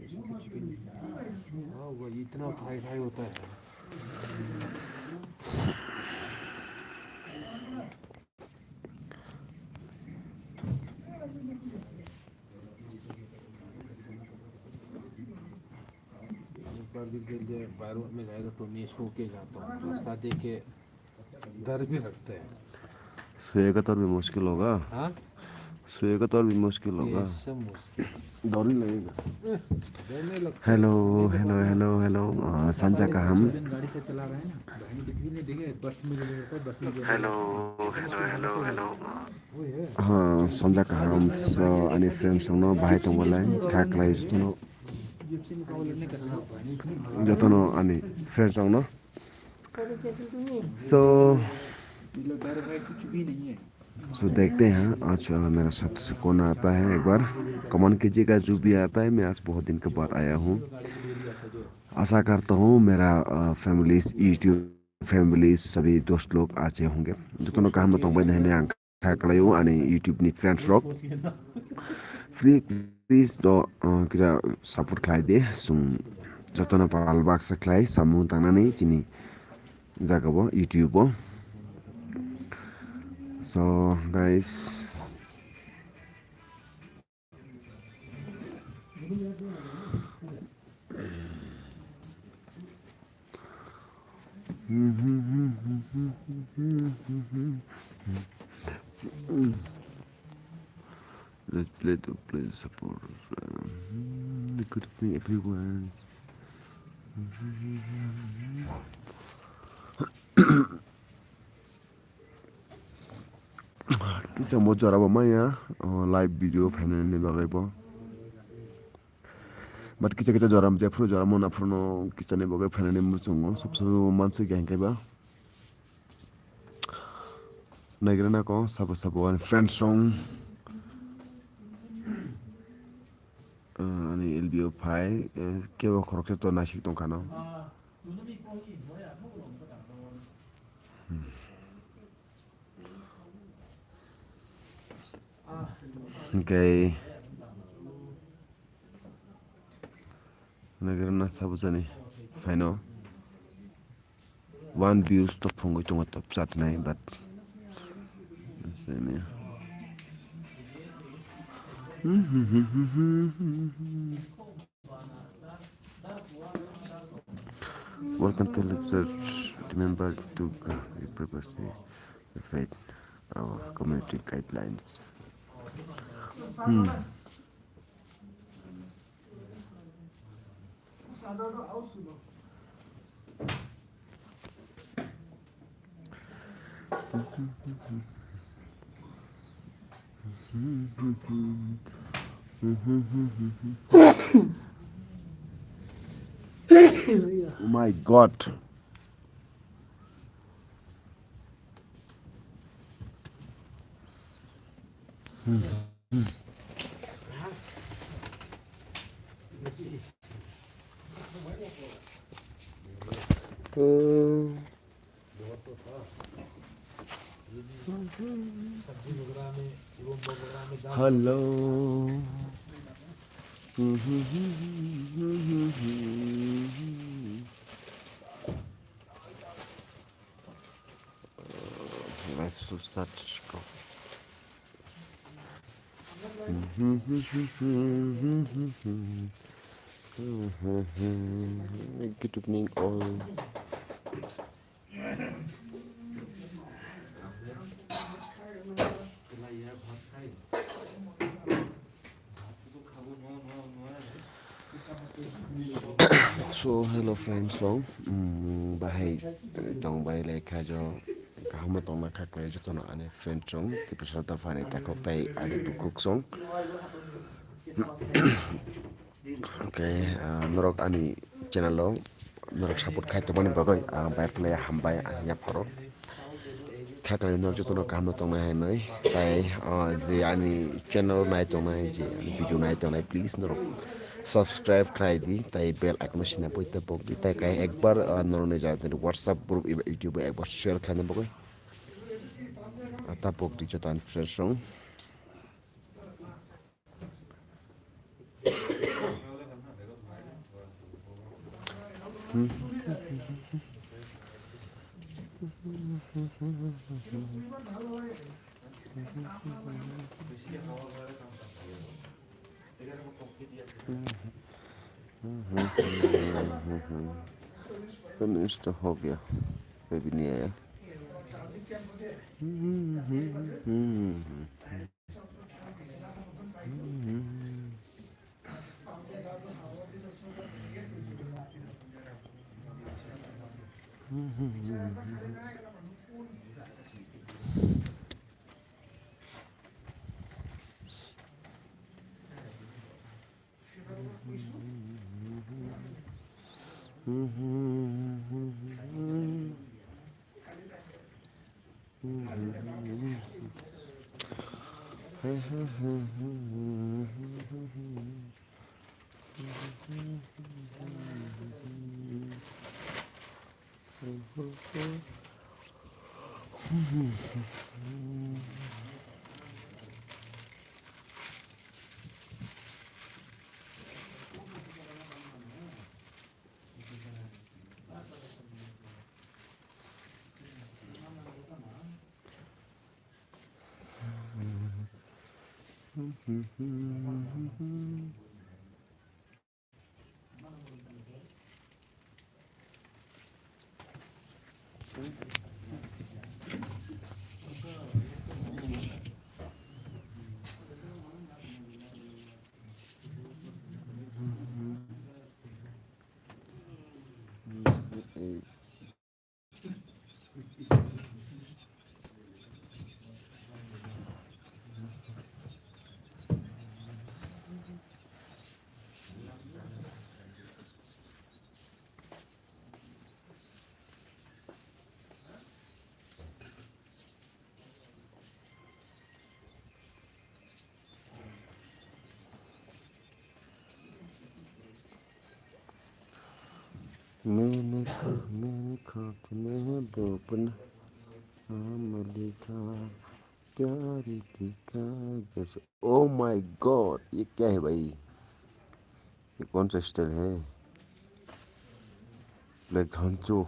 कुछ भी नहीं। हाँ वो इतना फ्राई फ्राई होता है। एक दिन के लिए बाहर में जाएगा तो मैं सो के जाता हूँ, रास्ता देख के डर भी लगता है। सोएगा तो और भी मुश्किल होगा। हाँ सोएगा तो और भी मुश्किल होगा, सब मुश्किल डर ही लगेगा। डरने लगता है। हेलो हेलो हेलो हेलो संजा का हम गाड़ी से चला रहे हैं ना, गाड़ी दिख भी नहीं देखे, बस में जो रहता है बस में जो हेलो हेलो हेलो हेलो वो है। संजा का हम अनि फ्रेन्ड्ससँग भाइ तँलाई खाकलाई जतन अनि फ्रेन्ड्ससँग सो डर भाई कुछ भी नहीं है। देखते हैं आज मेरा साथ कौन आता है। एक बार कमेंट कीजिएगा जो भी आता है। मैं आज बहुत दिन के बाद आया हूँ। आशा करता हूँ मेरा फैमिलीज यूट्यूब फैमिलीज सभी दोस्त लोग आचे होंगे। जतन काम बताऊँ नहीं आंख खाकलाई अनि यूट्यूब नि फ्रेंड्स रॉक प्लीज दो kita support klai de sung jotona pal bak sa klai samu tanani chini jaga bo YouTube bo. So guys let's play support good evening everyone. Kita mau cara apa ya live video final ini bagai po. But kita joram jepro joram na frono kita ne bagai final ini muncung सबसे मानसिक गहन के बा नगरना को सब one friends song अनि LBO phi के वो खरक तो नासिक तो खाना Okay. Nagana sabuzani final one views top fungo tunga top sat nai but welcome to research. Remember to purpose the faith our community guidelines. Oh my God. Hello. Life so such go. Good evening all. So hello friends song bahai tong bai lai kha jo kahma tong na kha klai jo tono ane friend song Tiprasa ta fane ta khok tai ade bukuk song. Okay norok ani channel lo norok support khai to bani bagoi bai play hambai nya poro kha klai no jo tono kahma tong na hai nai tai je ani channel nai tong nai je video nai tong nai please norok subscribe try di tai bell icon sina poita pok di tai kai ekbar norone jate whatsapp group youtube ekbar share khane bokoi ata pok di jotan fresh song finished हो गया, कोई भी नहीं आया। मैंने खाते में बोपन नाम लिखा प्यार की कागज। ओ माय गॉड, ये क्या है भाई? ये कौन सा स्टाइल है? लाइक ढांचो।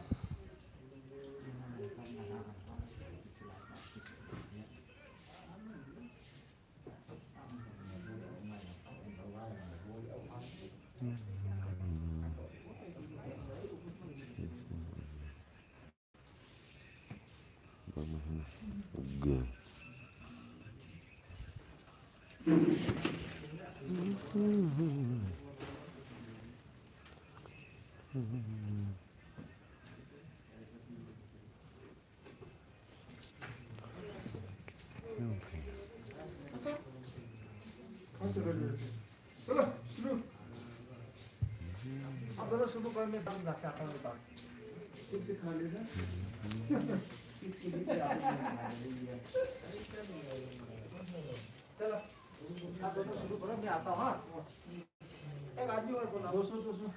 गे चलो शुरू। अब दोनों शुरू करने दम जाके आता हूँ बात। ठीक से खा लेना। चलो आप दोनों शुरू करो, मैं आता हूँ। हाँ, एक आदमी और बोला 200।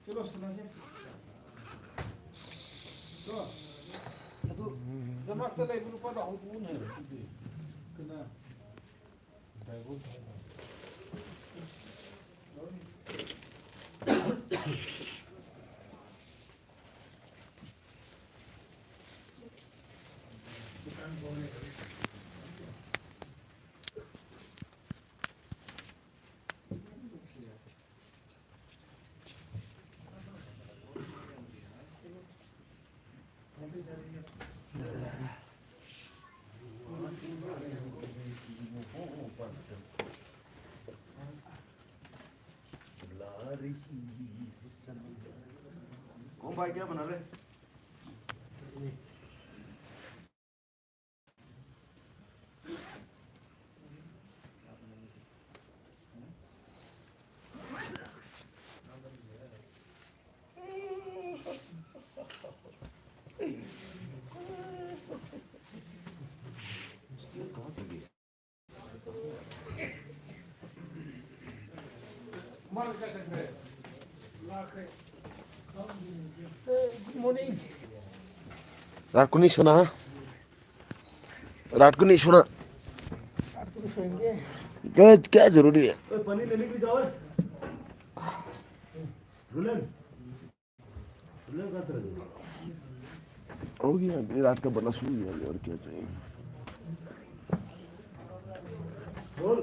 चलो सुना से Namaste lagi berupa dah hubungan ni. Kena. Driver. कौन भाई क्या बना रहे? Good morning. रात को नहीं सोना रात को नहीं सोना आप तो सोएंगे? क्या जरूरी है पनीर लेने के लिए जाओ रुलन रुलन का तरह हो गया अभी रात का बना सो गया और क्या चाहिए रोल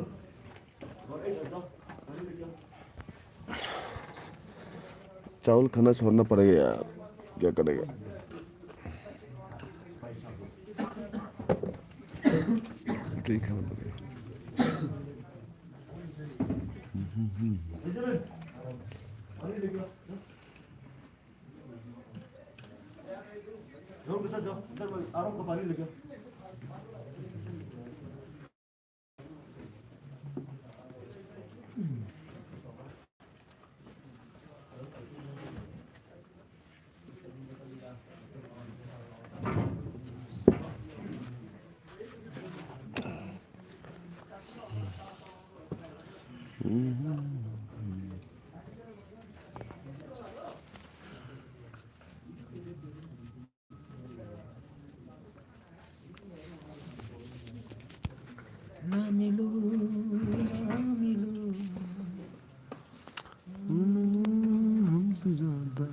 और एक जाओ पनीर लेके आओ चावल खाना छोड़ना पड़ेगा यार क्या करेगा ठीक है पनीर लेके आओ रोल के साथ जाओ इधर आराम को पानी लेके आओ ना मिलो हमसे ज्यादा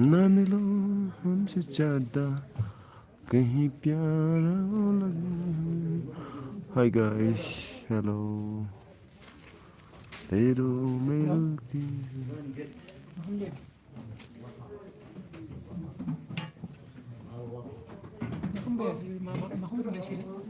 ना मिलो हमसे ज्यादा कहीं प्यारा लगे हाय गाइस हेलो तेरो मेरो की Mahum ba? Mahum ba sila?